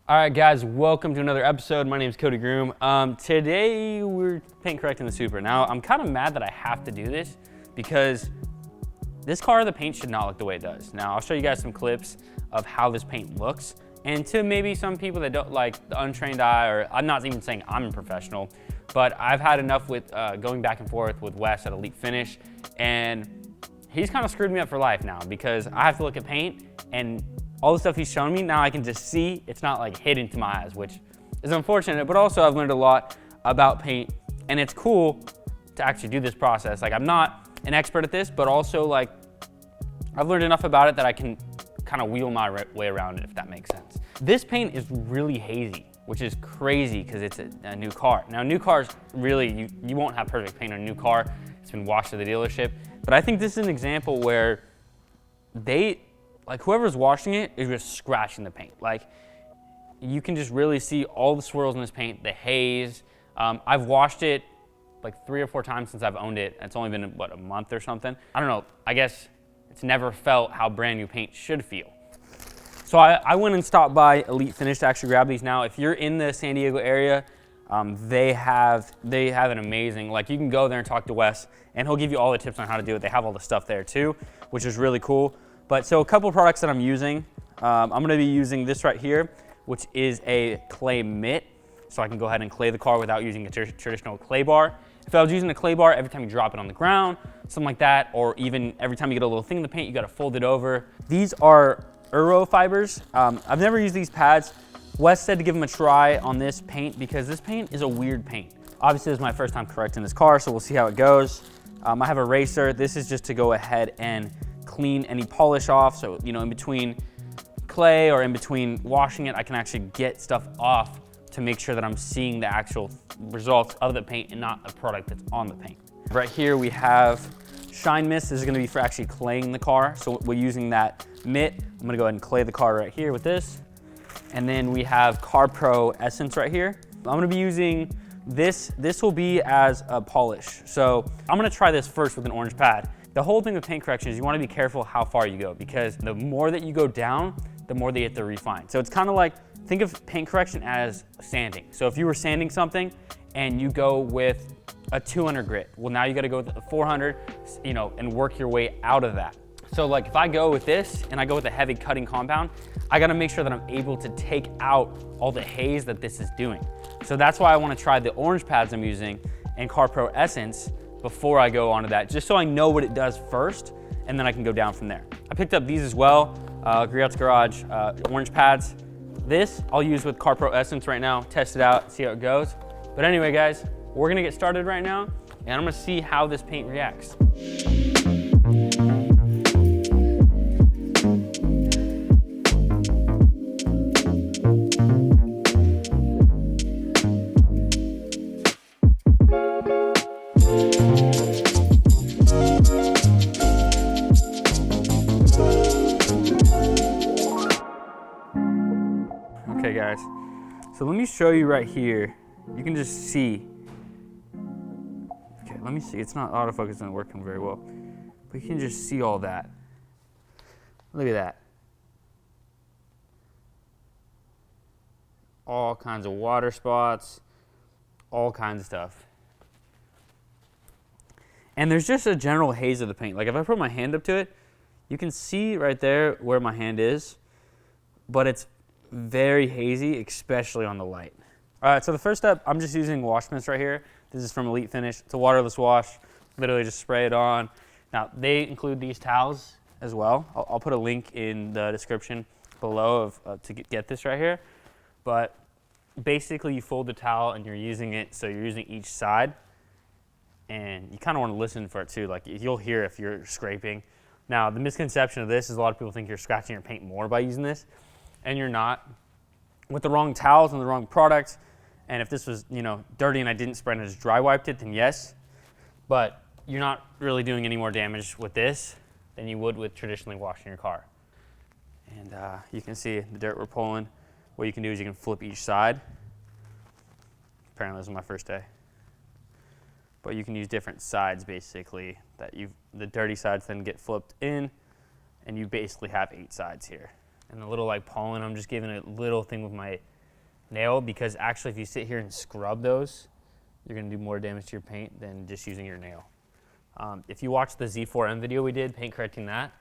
All right, guys, welcome to another episode. My name is Cody Groom. Today we're paint correcting the Supra. Now, I'm kind of mad that I have to do this because this car, the paint should not look the way it does. Now, I'll show you guys some clips of how this paint looks. And to maybe some people that don't like the untrained eye, or I'm not even saying I'm a professional, but I've had enough with going back and forth with Wes at Elite Finish, and he's kind of screwed me up for life now because I have to look at paint and all the stuff he's shown me, now I can just see. It's not like hidden to my eyes, which is unfortunate, but also I've learned a lot about paint, and it's cool to actually do this process. Like, I'm not an expert at this, but also like I've learned enough about it that I can kind of wheel my way around it, if that makes sense. This paint is really hazy, which is crazy because it's a new car. Now, new cars, really, you won't have perfect paint on a new car. It's been washed at the dealership, but I think this is an example where whoever's washing it is just scratching the paint. Like, you can just really see all the swirls in this paint, the haze. I've washed it like 3 or 4 times since I've owned it. It's only been, what, a month or something? I don't know, I guess it's never felt how brand new paint should feel. So I went and stopped by Elite Finish to actually grab these. Now, if you're in the San Diego area, they have an amazing, like, you can go there and talk to Wes and he'll give you all the tips on how to do it. They have all the stuff there too, which is really cool. But so a couple of products that I'm using, I'm gonna be using this right here, which is a clay mitt. So I can go ahead and clay the car without using a traditional clay bar. If I was using a clay bar, every time you drop it on the ground, something like that, or even every time you get a little thing in the paint, you gotta fold it over. These are Euro fibers. I've never used these pads. Wes said to give them a try on this paint because this paint is a weird paint. Obviously, this is my first time correcting this car, so we'll see how it goes. I have a eraser. This is just to go ahead and clean any polish off. So, you know, in between clay or in between washing it, I can actually get stuff off to make sure that I'm seeing the actual results of the paint and not a product that's on the paint. Right here we have Shine Mist. This is gonna be for actually claying the car. So we're using that mitt. I'm gonna go ahead and clay the car right here with this. And then we have Car Pro Essence right here. I'm gonna be using this. This will be as a polish. So I'm gonna try this first with an orange pad. The whole thing with paint correction is you want to be careful how far you go, because the more that you go down, the more they have to refine. So it's kind of like, think of paint correction as sanding. So if you were sanding something and you go with a 200 grit, well, now you got to go with a 400, you know, and work your way out of that. So like if I go with this and I go with a heavy cutting compound, I got to make sure that I'm able to take out all the haze that this is doing. So that's why I want to try the orange pads I'm using and Car Pro Essence before I go onto that, just so I know what it does first, and then I can go down from there. I picked up these as well, Griot's Garage orange pads. This I'll use with Car Pro Essence right now, test it out, see how it goes. But anyway, guys, we're gonna get started right now, and I'm gonna see how this paint reacts. Okay, guys, so let me show you right here. You can just see. Okay, let me see. It's not autofocus, isn't working very well, but you can just see all that. Look at that. All kinds of water spots, all kinds of stuff. And there's just a general haze of the paint. Like if I put my hand up to it, you can see right there where my hand is, but it's very hazy, especially on the light. All right, so the first step, I'm just using wash mist right here. This is from Elite Finish. It's a waterless wash. Literally just spray it on. Now, they include these towels as well. I'll put a link in the description below to get this right here. But basically, you fold the towel and you're using it, so you're using each side. And you kind of want to listen for it too. Like, you'll hear if you're scraping. Now, the misconception of this is a lot of people think you're scratching your paint more by using this, and you're not. With the wrong towels and the wrong product, and if this was, you know, dirty and I didn't spray and I just dry wiped it, then yes. But you're not really doing any more damage with this than you would with traditionally washing your car. And you can see the dirt we're pulling. What you can do is you can flip each side. Apparently this is my first day. But you can use different sides basically, that the dirty sides then get flipped in, and you basically have 8 sides here. And the little like pollen, I'm just giving it a little thing with my nail, because actually if you sit here and scrub those, you're gonna do more damage to your paint than just using your nail. If you watch the Z4M video we did, paint correcting that,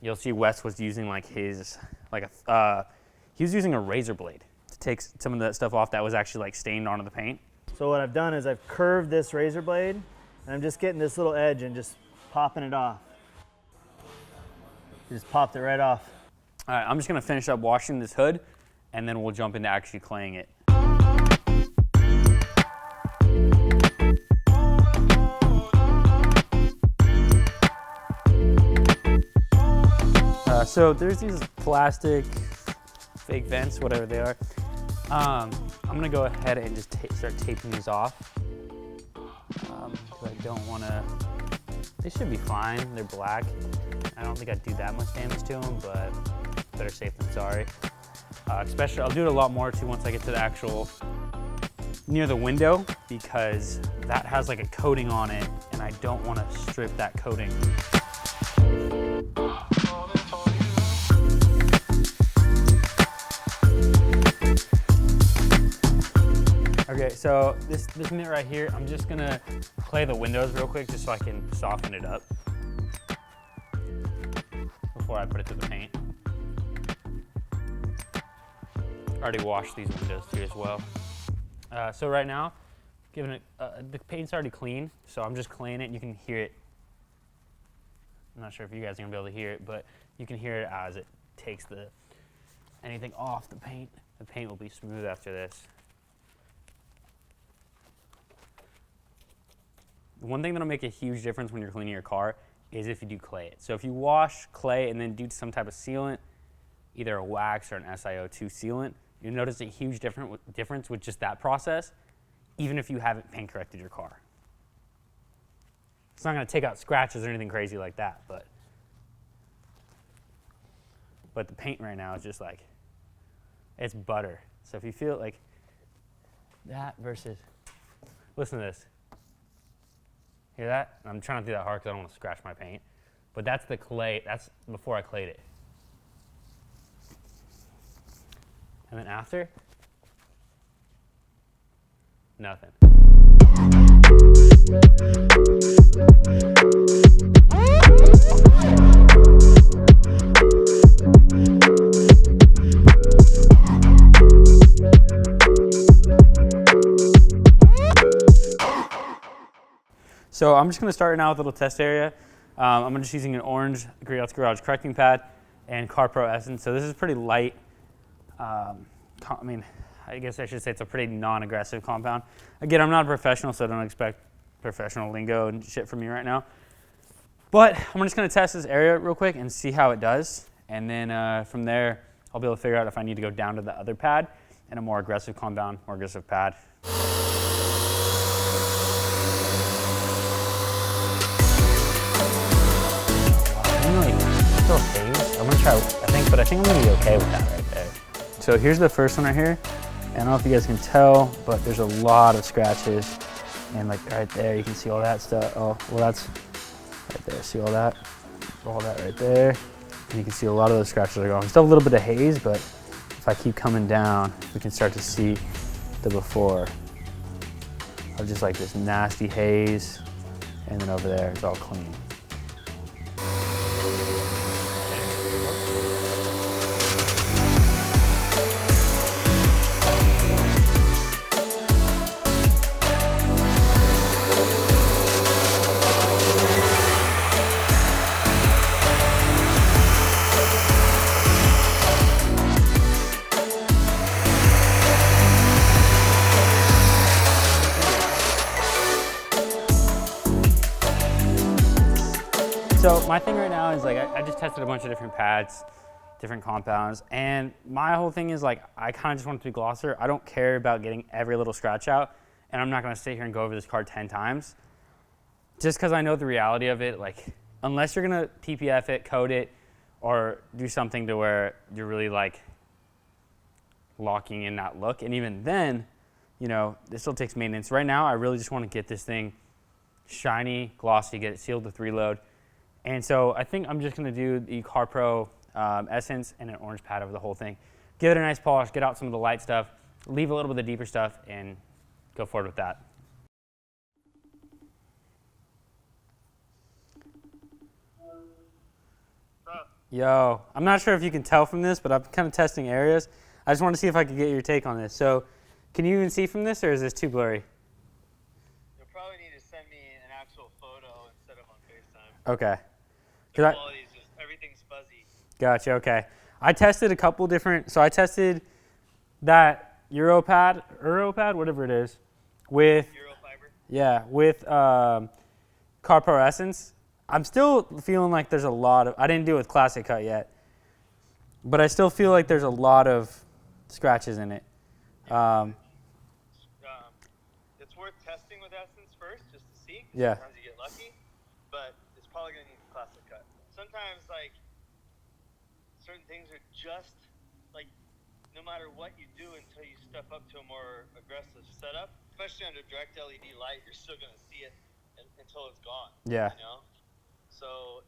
you'll see Wes was using like his, he was using a razor blade to take some of that stuff off that was actually like stained onto the paint. So what I've done is I've curved this razor blade, and I'm just getting this little edge and just popping it off. Just popped it right off. All right, I'm just gonna finish up washing this hood, and then we'll jump into actually claying it. So there's these plastic fake vents, whatever they are. I'm gonna go ahead and just start taping these off. Because I don't wanna, they should be fine, they're black. I don't think I'd do that much damage to them, but better safe than sorry. Especially, I'll do it a lot more too once I get to the actual, near the window, because that has like a coating on it, and I don't wanna strip that coating. Okay, so this mitt right here, I'm just gonna clay the windows real quick just so I can soften it up before I put it to the paint. I already washed these windows too as well. So right now, giving it, the paint's already clean, so I'm just claying it and you can hear it. I'm not sure if you guys are gonna be able to hear it, but you can hear it as it takes anything off the paint. The paint will be smooth after this. One thing that'll make a huge difference when you're cleaning your car is if you do clay it. So if you wash, clay, and then do some type of sealant, either a wax or an SiO2 sealant, you'll notice a huge difference with just that process, even if you haven't paint corrected your car. It's not gonna take out scratches or anything crazy like that, but the paint right now is just like, it's butter. So if you feel like that versus, listen to this. Hear that? I'm trying to do that hard because I don't want to scratch my paint. But that's the clay, that's before I clayed it. And then after, nothing. So I'm just going to start now with a little test area. I'm just using an orange Garage correcting pad and CarPro Essence. So this is pretty light. I guess I should say it's a pretty non-aggressive compound. Again, I'm not a professional, so don't expect professional lingo and shit from me right now. But I'm just going to test this area real quick and see how it does. And then from there, I'll be able to figure out if I need to go down to the other pad and a more aggressive compound, more aggressive pad. Still haze. I'm gonna try, I think I'm gonna be okay with that right there. So here's the first one right here. I don't know if you guys can tell, but there's a lot of scratches. And like right there, you can see all that stuff. Oh, well that's right there, see all that? All that right there. And you can see a lot of those scratches are gone. Still a little bit of haze, but if I keep coming down, we can start to see the before of just like this nasty haze. And then over there, it's all clean. So my thing right now is like, I just tested a bunch of different pads, different compounds, and my whole thing is like, I kind of just want it to be glosser. I don't care about getting every little scratch out, and I'm not gonna sit here and go over this car 10 times. Just because I know the reality of it, like, unless you're gonna PPF it, coat it, or do something to where you're really like locking in that look, and even then, you know, it still takes maintenance. Right now, I really just wanna get this thing shiny, glossy, get it sealed with reload. And so I think I'm just gonna do the CarPro Essence and an orange pad over the whole thing. Give it a nice polish, get out some of the light stuff, leave a little bit of the deeper stuff and go forward with that. Yo, I'm not sure if you can tell from this, but I'm kind of testing areas. I just want to see if I could get your take on this. So, can you even see from this, or is this too blurry? You'll probably need to send me an actual photo instead of on FaceTime. Okay. The quality is just, everything's fuzzy. Gotcha, okay. I tested a couple different, so I tested that Europad, whatever it is, with, Eurofiber? yeah, with CarPro Essence. I'm still feeling like there's a lot of, I didn't do it with Classic Cut yet, but I still feel like there's a lot of scratches in it. It's worth testing with Essence first just to see. Yeah. Sometimes you get lucky, but it's probably going to need Classic Cut. Sometimes, like, certain things are just, like, no matter what you do until you step up to a more aggressive setup, especially under direct LED light, you're still going to see it until it's gone. Yeah. You know? So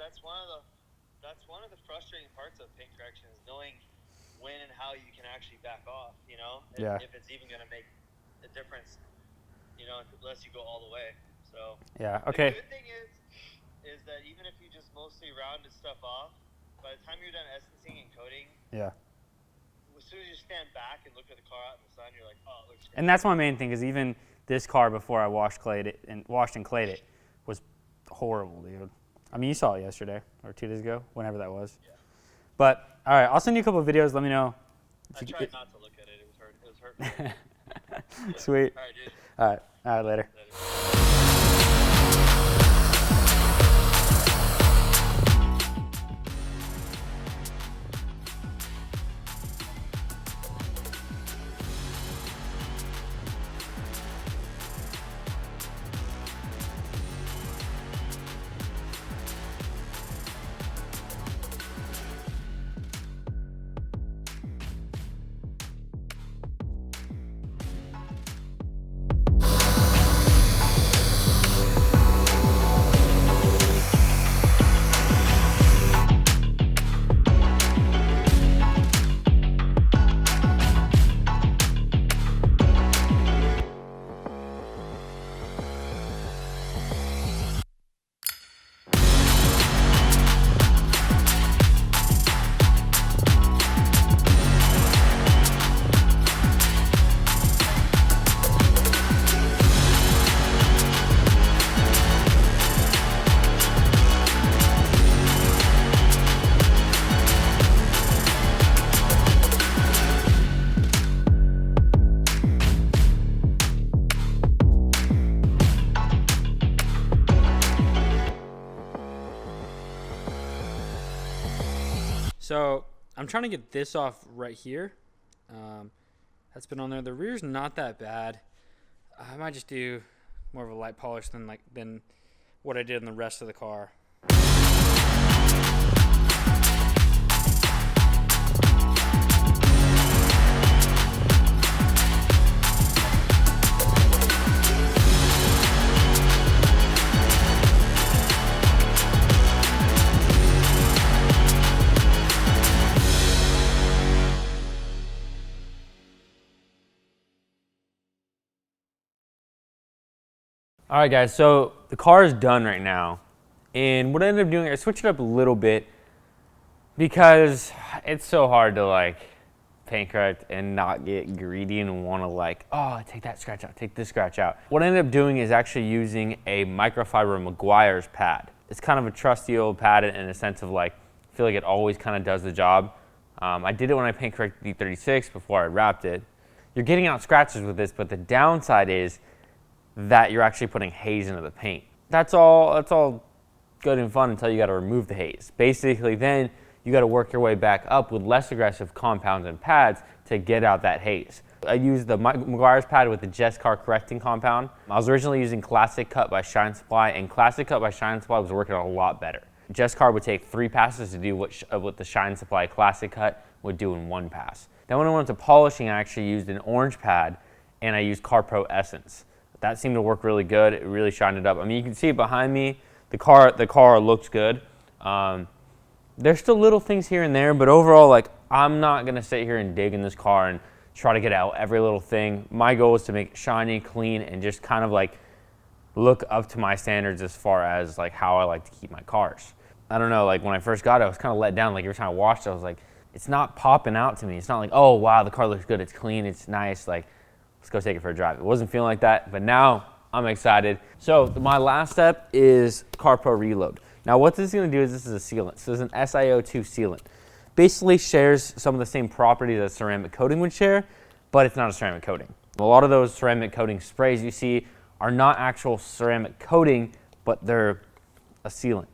that's one of the frustrating parts of paint correction is knowing when and how you can actually back off, you know? Yeah. If it's even going to make a difference, you know, unless you go all the way. So Yeah, okay. the good thing is that even if you just mostly rounded stuff off, by the time you're done essencing and coating, Yeah. as soon as you stand back and look at the car out in the sun, you're like, oh, it looks great. And that's my main thing, is even this car before I washed and clayed it was horrible, dude. I mean, you saw it yesterday or 2 days ago, whenever that was. Yeah. But all right, I'll send you a couple of videos. Let me know. I tried not to look at it. It was hurtful. Sweet. All right, dude. All right, later. Later. So I'm trying to get this off right here. That's been on there. The rear's not that bad. I might just do more of a light polish than what I did in the rest of the car. All right, guys, so the car is done right now. And what I ended up doing, I switched it up a little bit because it's so hard to like paint correct and not get greedy and want to like, oh, take that scratch out, take this scratch out. What I ended up doing is actually using a microfiber Meguiar's pad. It's kind of a trusty old pad in a sense of like, I feel like it always kind of does the job. I did it when I paint corrected the 36 before I wrapped it. You're getting out scratches with this, but the downside is that you're actually putting haze into the paint. That's all good and fun until you got to remove the haze. Basically, then you got to work your way back up with less aggressive compounds and pads to get out that haze. I used the Meguiar's pad with the Jescar correcting compound. I was originally using Classic Cut by Shine Supply, and Classic Cut by Shine Supply was working a lot better. Jescar would take 3 passes to do what the Shine Supply Classic Cut would do in 1 pass. Then when I went to polishing, I actually used an orange pad, and I used CarPro Essence. That seemed to work really good. It really shined it up. I mean, you can see it behind me. The car looks good. There's still little things here and there, but overall, like, I'm not gonna sit here and dig in this car and try to get out every little thing. My goal is to make it shiny, clean, and just kind of like look up to my standards as far as like how I like to keep my cars. I don't know, like when I first got it, I was kind of let down. Like every time I washed it, I was like, it's not popping out to me. It's not like, oh wow, the car looks good, it's clean, it's nice, like let's go take it for a drive. It wasn't feeling like that, but now I'm excited. So my last step is CarPro Reload. Now what this is gonna do is this is a sealant. So this is an SiO2 sealant. Basically shares some of the same properties that ceramic coating would share, but it's not a ceramic coating. A lot of those ceramic coating sprays you see are not actual ceramic coating, but they're a sealant.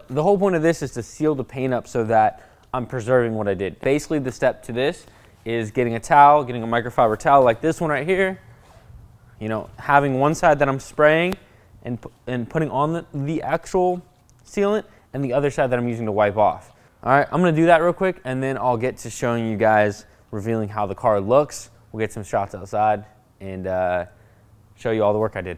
The whole point of this is to seal the paint up so that I'm preserving what I did. Basically the step to this is getting a towel, getting a microfiber towel like this one right here, you know, having one side that I'm spraying and putting on the actual sealant and the other side that I'm using to wipe off. All right, I'm gonna do that real quick and then I'll get to showing you guys, revealing how the car looks. We'll get some shots outside and show you all the work I did.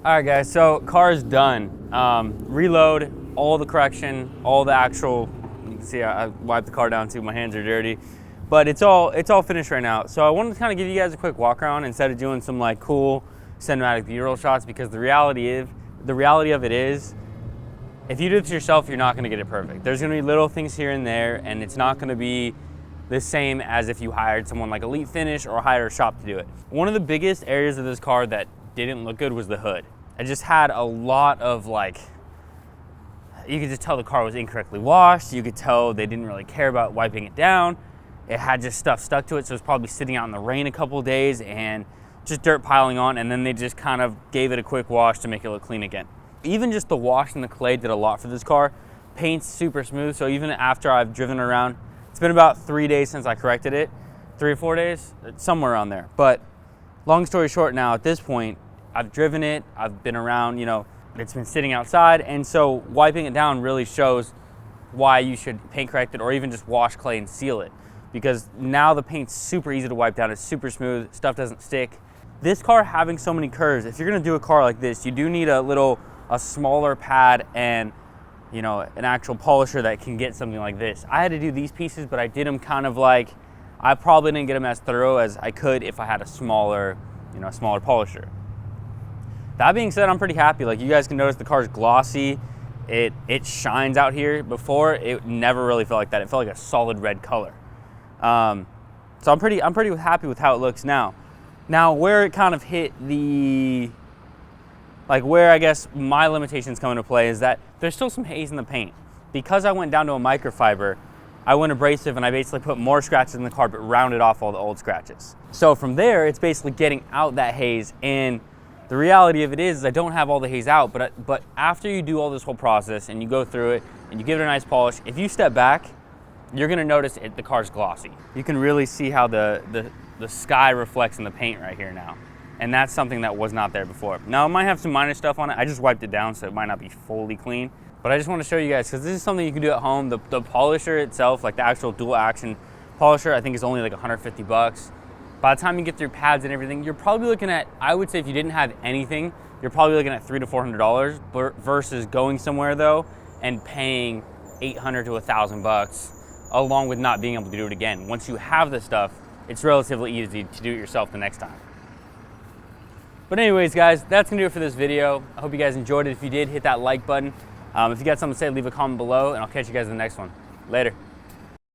All right guys, so car is done. Reload, all the correction, all the actual, you can see I wiped the car down too, my hands are dirty, but it's all finished right now. So I wanted to kind of give you guys a quick walk around instead of doing some like cool cinematic B-roll shots, because the reality of it is, if you do this yourself, you're not gonna get it perfect. There's gonna be little things here and there, and it's not gonna be the same as if you hired someone like Elite Finish or hired a shop to do it. One of the biggest areas of this car that didn't look good was the hood. I just had a lot of like, you could just tell the car was incorrectly washed. You could tell they didn't really care about wiping it down. It had just stuff stuck to it, so it was probably sitting out in the rain a couple of days and just dirt piling on, and then they just kind of gave it a quick wash to make it look clean again. Even just the wash and the clay did a lot for this car. Paint's super smooth, so even after I've driven around, it's been about 3 days since I corrected it, 3 or 4 days, somewhere around there. But long story short now, at this point, I've driven it, I've been around, you know, it's been sitting outside, and so wiping it down really shows why you should paint correct it or even just wash clay and seal it, because now the paint's super easy to wipe down, it's super smooth, stuff doesn't stick. This car having so many curves, if you're gonna do a car like this, you do need a smaller pad and, you know, an actual polisher that can get something like this. I had to do these pieces, but I did them kind of like, I probably didn't get them as thorough as I could if I had a smaller, you know, smaller polisher. That being said, I'm pretty happy. Like, you guys can notice the car's glossy. It shines out here. Before, it never really felt like that. It felt like a solid red color. So I'm pretty happy with how it looks now. Now, where it kind of hit the, like where I guess my limitations come into play is that there's still some haze in the paint. Because I went down to a microfiber, I went abrasive and I basically put more scratches in the car but rounded off all the old scratches. So from there, it's basically getting out that haze, and the reality of it is I don't have all the haze out, but after you do all this whole process and you go through it and you give it a nice polish, if you step back, you're gonna notice the car's glossy. You can really see how the sky reflects in the paint right here now. And that's something that was not there before. Now it might have some minor stuff on it. I just wiped it down so it might not be fully clean. But I just want to show you guys, because this is something you can do at home. The polisher itself, like the actual dual action polisher, I think is only like 150 bucks. By the time you get through pads and everything, you're probably looking at, I would say if you didn't have anything, you're probably looking at $300 to $400 versus going somewhere though and paying $800 to $1,000 along with not being able to do it again. Once you have the stuff, it's relatively easy to do it yourself the next time. But anyways, guys, that's gonna do it for this video. I hope you guys enjoyed it. If you did, hit that like button. If you got something to say, leave a comment below, and I'll catch you guys in the next one. Later.